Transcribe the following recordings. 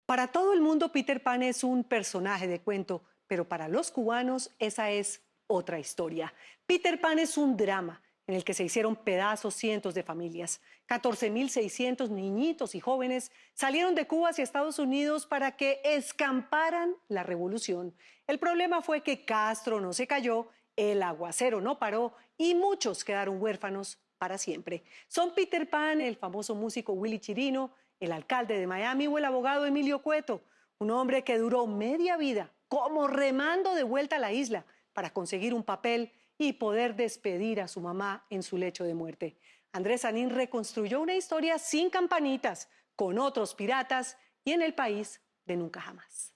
Para todo el mundo, Peter Pan es un personaje de cuento, pero para los cubanos esa es otra historia. Peter Pan es un drama en el que se hicieron pedazos cientos de familias. 14.600 niñitos y jóvenes salieron de Cuba hacia Estados Unidos para que escamparan la revolución. El problema fue que Castro no se cayó, el aguacero no paró y muchos quedaron huérfanos para siempre. Son Peter Pan, el famoso músico Willy Chirino, el alcalde de Miami o el abogado Emilio Cueto, un hombre que duró media vida como remando de vuelta a la isla para conseguir un papel y poder despedir a su mamá en su lecho de muerte. Andrés Sanín reconstruyó una historia sin campanitas, con otros piratas y en el país de nunca jamás.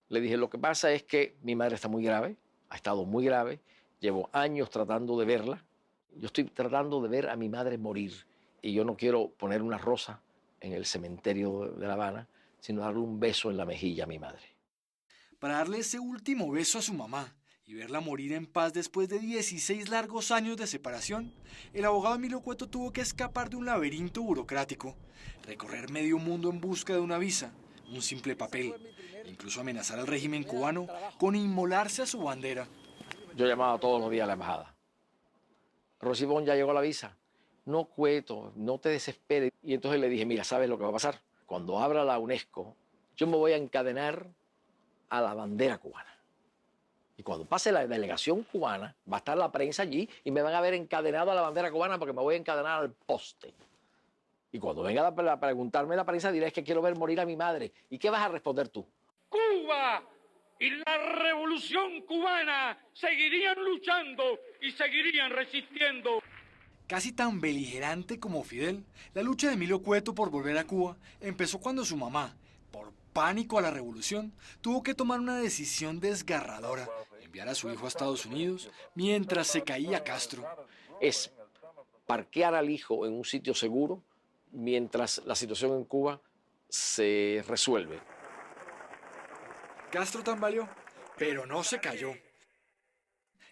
Le dije, lo que pasa es que mi madre está muy grave, ha estado muy grave, llevo años tratando de verla. Yo estoy tratando de ver a mi madre morir y yo no quiero poner una rosa en el cementerio de La Habana, sino darle un beso en la mejilla a mi madre. Para darle ese último beso a su mamá y verla morir en paz después de 16 largos años de separación, el abogado Emilio Cueto tuvo que escapar de un laberinto burocrático, recorrer medio mundo en busca de una visa, un simple papel, e incluso amenazar al régimen cubano con inmolarse a su bandera. Yo llamaba todos los días a la embajada. Rosibón, ya llegó la visa. No, Cueto, no te desesperes. Y entonces le dije, mira, ¿sabes lo que va a pasar? Cuando abra la UNESCO, yo me voy a encadenar a la bandera cubana. Y cuando pase la delegación cubana, va a estar la prensa allí y me van a ver encadenado a la bandera cubana porque me voy a encadenar al poste. Y cuando venga a preguntarme la prensa, diré que quiero ver morir a mi madre. ¿Y qué vas a responder tú? Cuba y la revolución cubana seguirían luchando y seguirían resistiendo. Casi tan beligerante como Fidel, la lucha de Emilio Cueto por volver a Cuba empezó cuando su mamá, por pánico a la revolución, tuvo que tomar una decisión desgarradora, enviar a su hijo a Estados Unidos mientras se caía Castro. Es parquear al hijo en un sitio seguro mientras la situación en Cuba se resuelve. Castro tambaleó, pero no se cayó.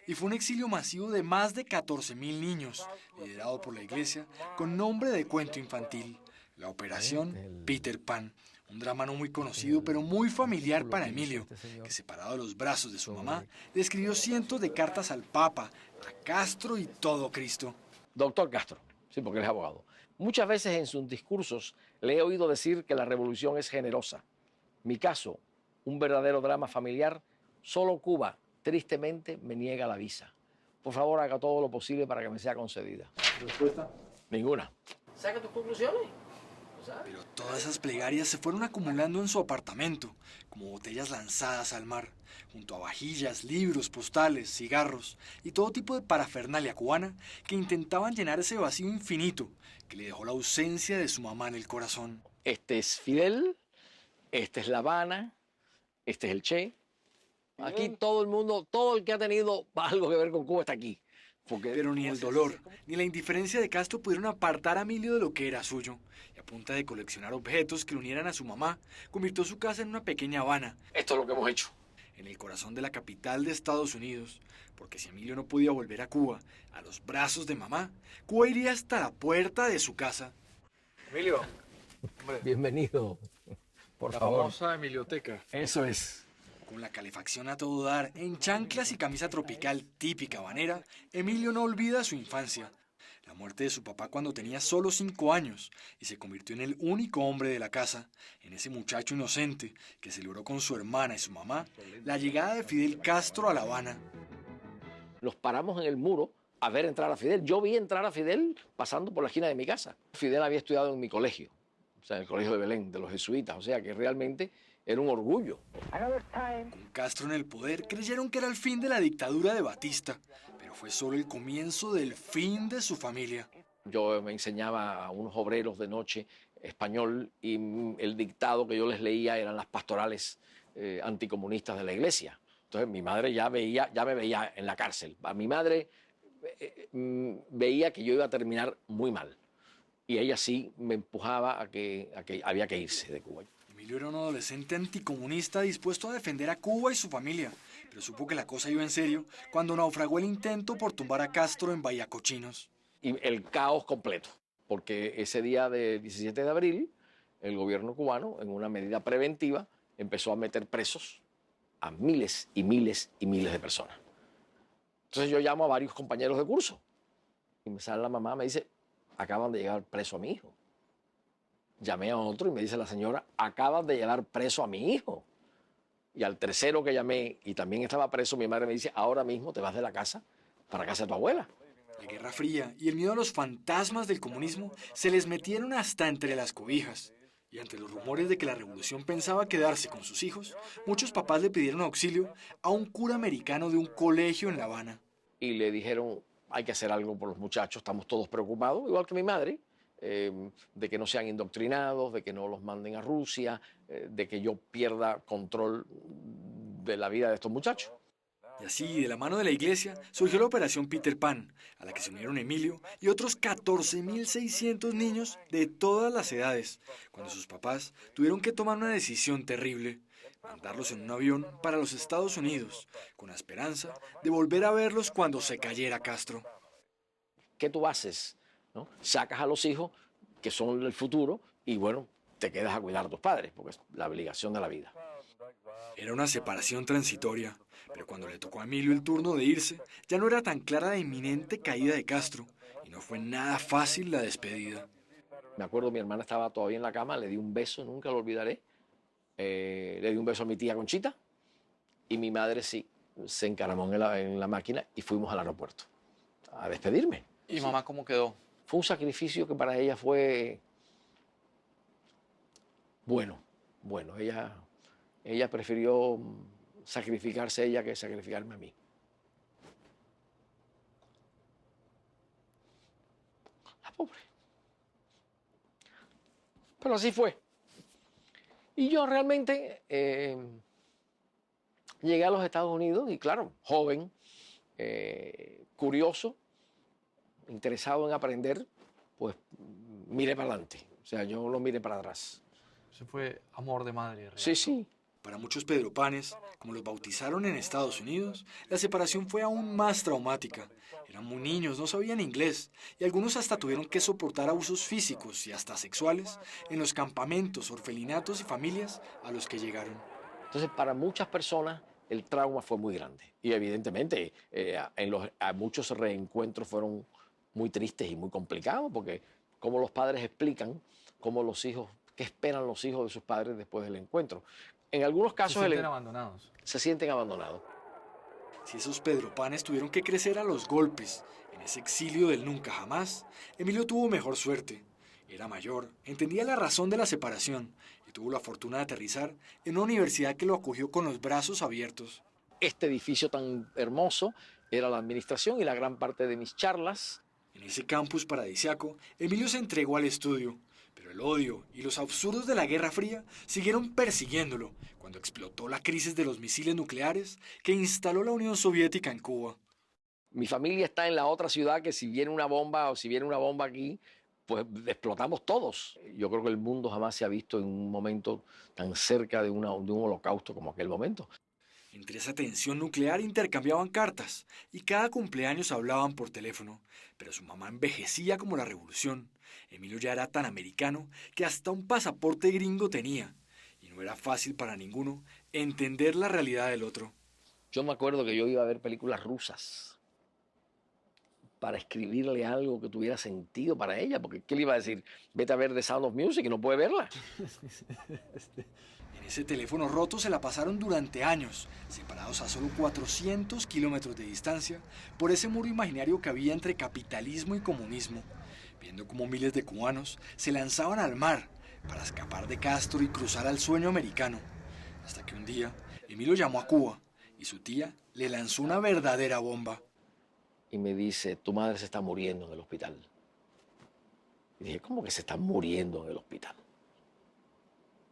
Y fue un exilio masivo de más de 14.000 niños, liderado por la iglesia, con nombre de cuento infantil, la Operación Peter Pan, un drama no muy conocido, pero muy familiar para Emilio, que separado de los brazos de su mamá, le escribió cientos de cartas al Papa, a Castro y todo Cristo. Doctor Castro, sí, porque él es abogado. Muchas veces en sus discursos le he oído decir que la revolución es generosa. Mi caso, un verdadero drama familiar, solo Cuba tristemente me niega la visa. Por favor, haga todo lo posible para que me sea concedida. ¿Respuesta? Ninguna. Saca tus conclusiones. Pero todas esas plegarias se fueron acumulando en su apartamento, como botellas lanzadas al mar, junto a vajillas, libros, postales, cigarros y todo tipo de parafernalia cubana que intentaban llenar ese vacío infinito que le dejó la ausencia de su mamá en el corazón. Este es Fidel, este es La Habana, este es el Che. Aquí todo el mundo, todo el que ha tenido algo que ver con Cuba está aquí. Pero ni el dolor, ni la indiferencia de Castro pudieron apartar a Emilio de lo que era suyo. Y a punta de coleccionar objetos que lo unieran a su mamá, convirtió su casa en una pequeña Habana. Esto es lo que hemos hecho. En el corazón de la capital de Estados Unidos. Porque si Emilio no podía volver a Cuba, a los brazos de mamá, Cuba iría hasta la puerta de su casa. Emilio, hombre, Bienvenido, por la favor. famosa Emilioteca. Eso es. Con la calefacción a todo dar, en chanclas y camisa tropical típica habanera, Emilio no olvida su infancia. La muerte de su papá cuando tenía solo 5 años y se convirtió en el único hombre de la casa, en ese muchacho inocente que celebró con su hermana y su mamá la llegada de Fidel Castro a La Habana. Nos paramos en el muro a ver entrar a Fidel. Yo vi entrar a Fidel pasando por la esquina de mi casa. Fidel había estudiado en mi colegio, o sea, en el colegio de Belén, de los jesuitas, o sea que realmente era un orgullo. Con Castro en el poder, creyeron que era el fin de la dictadura de Batista, pero fue solo el comienzo del fin de su familia. Yo me enseñaba a unos obreros de noche español y el dictado que yo les leía eran las pastorales anticomunistas de la iglesia. Entonces mi madre ya me veía en la cárcel. A mi madre veía que yo iba a terminar muy mal y ella sí me empujaba a que había que irse de Cuba. Emilio era un adolescente anticomunista dispuesto a defender a Cuba y su familia, pero supo que la cosa iba en serio cuando naufragó el intento por tumbar a Castro en Bahía Cochinos. Y el caos completo, porque ese día del 17 de abril el gobierno cubano, en una medida preventiva, empezó a meter presos a miles y miles y miles de personas. Entonces yo llamo a varios compañeros de curso y me sale la mamá, me dice, acaban de llevar preso a mi hijo. Llamé a otro y me dice la señora, acaban de llevar preso a mi hijo. Y al tercero que llamé y también estaba preso, mi madre me dice, ahora mismo te vas de la casa para casa de tu abuela. La Guerra Fría y el miedo a los fantasmas del comunismo se les metieron hasta entre las cobijas. Y ante los rumores de que la revolución pensaba quedarse con sus hijos, muchos papás le pidieron auxilio a un cura americano de un colegio en La Habana. Y le dijeron, hay que hacer algo por los muchachos, estamos todos preocupados, igual que mi madre, de que no sean indoctrinados, de que no los manden a Rusia, de que yo pierda control de la vida de estos muchachos. Y así, de la mano de la iglesia, surgió la Operación Peter Pan, a la que se unieron Emilio y otros 14.600 niños de todas las edades, cuando sus papás tuvieron que tomar una decisión terrible, mandarlos en un avión para los Estados Unidos, con la esperanza de volver a verlos cuando se cayera Castro. ¿Qué tú haces? ¿No? Sacas a los hijos, que son el futuro, y bueno, te quedas a cuidar a tus padres, porque es la obligación de la vida. Era una separación transitoria, pero cuando le tocó a Emilio el turno de irse, ya no era tan clara la inminente caída de Castro, y no fue nada fácil la despedida. Me acuerdo, mi hermana estaba todavía en la cama, le di un beso, nunca lo olvidaré. Le di un beso a mi tía Conchita, y mi madre sí, se encaramó en la máquina y fuimos al aeropuerto a despedirme. ¿Y mamá cómo quedó? Fue un sacrificio que para ella fue bueno. Ella prefirió sacrificarse ella que sacrificarme a mí. La pobre. Pero así fue. Y yo realmente llegué a los Estados Unidos y claro, joven, curioso, interesado en aprender, pues miré para adelante. O sea, yo no miré para atrás. Eso fue amor de madre. Real. Sí, sí. Para muchos pedropanes, como los bautizaron en Estados Unidos, la separación fue aún más traumática. Eran muy niños, no sabían inglés, y algunos hasta tuvieron que soportar abusos físicos y hasta sexuales en los campamentos, orfelinatos y familias a los que llegaron. Entonces, para muchas personas, el trauma fue muy grande. Y evidentemente, muchos reencuentros fueron muy tristes y muy complicados, porque como los padres explican, cómo los hijos, qué esperan los hijos de sus padres después del encuentro. En algunos casos Se sienten abandonados. Se sienten abandonados. Si esos pedropanes tuvieron que crecer a los golpes, en ese exilio del nunca jamás, Emilio tuvo mejor suerte. Era mayor, entendía la razón de la separación y tuvo la fortuna de aterrizar en una universidad que lo acogió con los brazos abiertos. Este edificio tan hermoso era la administración y la gran parte de mis charlas. En ese campus paradisiaco, Emilio se entregó al estudio, pero el odio y los absurdos de la Guerra Fría siguieron persiguiéndolo cuando explotó la crisis de los misiles nucleares que instaló la Unión Soviética en Cuba. Mi familia está en la otra ciudad que si viene una bomba o si viene una bomba aquí, pues explotamos todos. Yo creo que el mundo jamás se ha visto en un momento tan cerca de un holocausto como aquel momento. Entre esa tensión nuclear intercambiaban cartas y cada cumpleaños hablaban por teléfono, pero su mamá envejecía como la revolución. Emilio ya era tan americano que hasta un pasaporte gringo tenía, y no era fácil para ninguno entender la realidad del otro. Yo me acuerdo que yo iba a ver películas rusas para escribirle algo que tuviera sentido para ella, porque ¿qué le iba a decir? Vete a ver The Sound of Music y no puede verla. En ese teléfono roto se la pasaron durante años, separados a solo 400 kilómetros de distancia, por ese muro imaginario que había entre capitalismo y comunismo, viendo cómo miles de cubanos se lanzaban al mar para escapar de Castro y cruzar al sueño americano, hasta que un día Emilio llamó a Cuba y su tía le lanzó una verdadera bomba. Y me dice, tu madre se está muriendo en el hospital. Y dije, ¿cómo que se está muriendo en el hospital?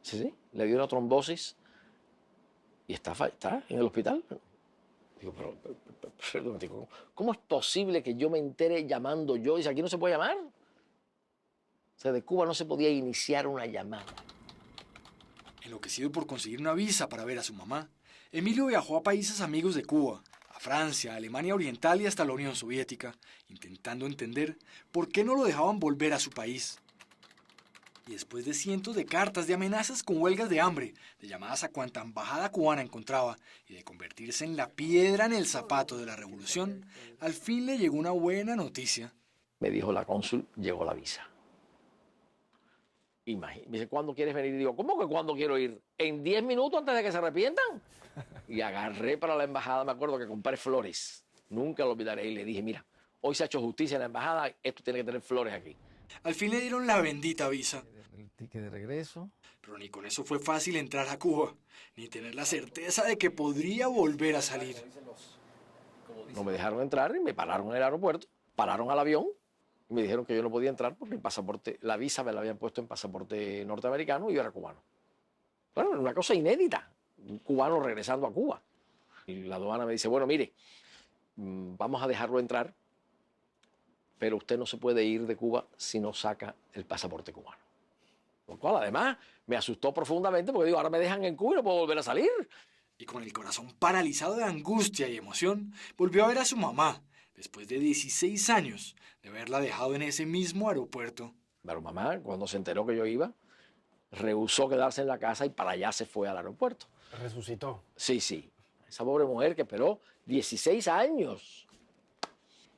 Sí, le dio una trombosis y está en el hospital. Digo, perdón, digo, ¿cómo es posible que yo me entere llamando yo? Dice, aquí no se puede llamar. O sea, de Cuba no se podía iniciar una llamada. Enloquecido por conseguir una visa para ver a su mamá, Emilio viajó a países amigos de Cuba, a Francia, Alemania Oriental y hasta la Unión Soviética, intentando entender por qué no lo dejaban volver a su país. Y después de cientos de cartas, de amenazas con huelgas de hambre, de llamadas a cuanta embajada cubana encontraba y de convertirse en la piedra en el zapato de la revolución, al fin le llegó una buena noticia. Me dijo la cónsul, llegó la visa. Me dice, ¿cuándo quieres venir? Y digo, ¿cómo que cuándo quiero ir? ¿En 10 minutos antes de que se arrepientan? Y agarré para la embajada, me acuerdo que compré flores. Nunca lo olvidaré. Y le dije, mira, hoy se ha hecho justicia en la embajada, esto tiene que tener flores aquí. Al fin le dieron la bendita visa. El ticket de regreso. Pero ni con eso fue fácil entrar a Cuba, ni tener la certeza de que podría volver a salir. No me dejaron entrar y me pararon en el aeropuerto, pararon al avión y me dijeron que yo no podía entrar porque el pasaporte, la visa me la habían puesto en pasaporte norteamericano y yo era cubano. Bueno, era una cosa inédita, un cubano regresando a Cuba. Y la aduana me dice, bueno, mire, vamos a dejarlo entrar, pero usted no se puede ir de Cuba si no saca el pasaporte cubano. Lo cual además me asustó profundamente porque digo, ahora me dejan en Cuba y no puedo volver a salir. Y con el corazón paralizado de angustia y emoción, volvió a ver a su mamá, después de 16 años de haberla dejado en ese mismo aeropuerto. Pero mamá, cuando se enteró que yo iba, rehusó quedarse en la casa y para allá se fue al aeropuerto. Resucitó. Sí, sí. Esa pobre mujer que esperó 16 años.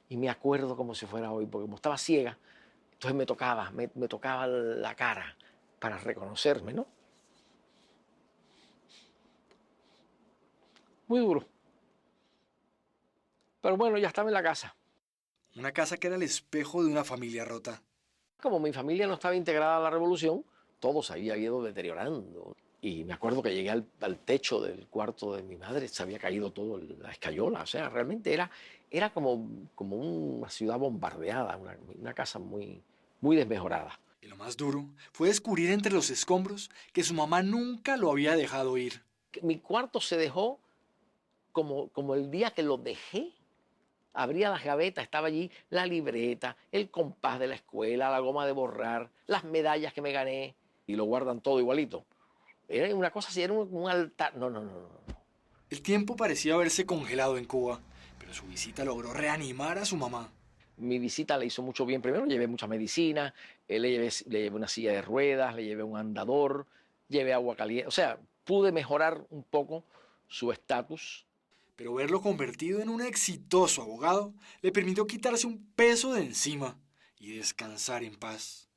Y me acuerdo como si fuera hoy, porque como estaba ciega, entonces me tocaba la cara para reconocerme, ¿no? Muy duro. Pero bueno, ya estaba en la casa. Una casa que era el espejo de una familia rota. Como mi familia no estaba integrada a la revolución, todo se había ido deteriorando. Y me acuerdo que llegué al techo del cuarto de mi madre, se había caído todo la escayola. O sea, realmente era como una ciudad bombardeada, una casa muy, muy desmejorada. Y lo más duro fue descubrir entre los escombros que su mamá nunca lo había dejado ir. Mi cuarto se dejó como el día que lo dejé. Abría las gavetas, estaba allí la libreta, el compás de la escuela, la goma de borrar, las medallas que me gané, y lo guardan todo igualito. Era una cosa así, era un altar. No. El tiempo parecía haberse congelado en Cuba, pero su visita logró reanimar a su mamá. Mi visita le hizo mucho bien. Primero llevé mucha medicina, le llevé una silla de ruedas, le llevé un andador, llevé agua caliente. O sea, pude mejorar un poco su estatus. Pero verlo convertido en un exitoso abogado le permitió quitarse un peso de encima y descansar en paz.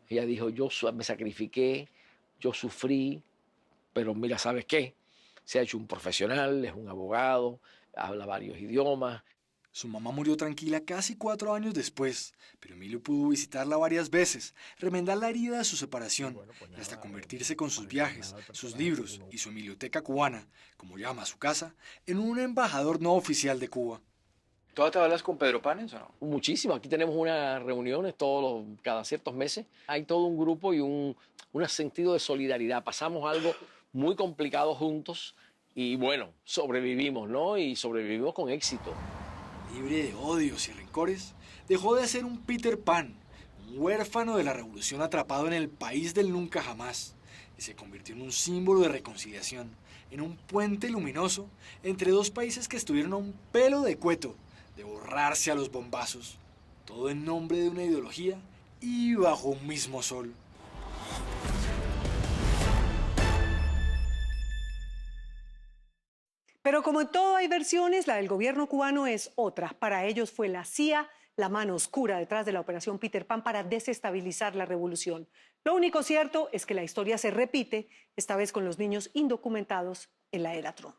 Ella dijo, yo me sacrifiqué, yo sufrí, pero mira, ¿sabes qué? Se ha hecho un profesional, es un abogado, habla varios idiomas. Su mamá murió tranquila casi 4 años después, pero Emilio pudo visitarla varias veces, remendar la herida de su separación y hasta convertirse con sus viajes, sus libros y su biblioteca cubana, como llama su casa, en un embajador no oficial de Cuba. ¿Todavía te hablas con Pedro Panes o no? Muchísimo. Aquí tenemos unas reuniones cada ciertos meses. Hay todo un grupo y un sentido de solidaridad. Pasamos algo muy complicado juntos y bueno, sobrevivimos, ¿no? Y sobrevivimos con éxito. Libre de odios y rencores, dejó de ser un Peter Pan, un huérfano de la revolución atrapado en el país del nunca jamás, y se convirtió en un símbolo de reconciliación, en un puente luminoso entre dos países que estuvieron a un pelo de cueto de borrarse a los bombazos, todo en nombre de una ideología y bajo un mismo sol. Pero como en todo hay versiones, la del gobierno cubano es otra. Para ellos fue la CIA la mano oscura detrás de la operación Peter Pan para desestabilizar la revolución. Lo único cierto es que la historia se repite, esta vez con los niños indocumentados en la era Trump.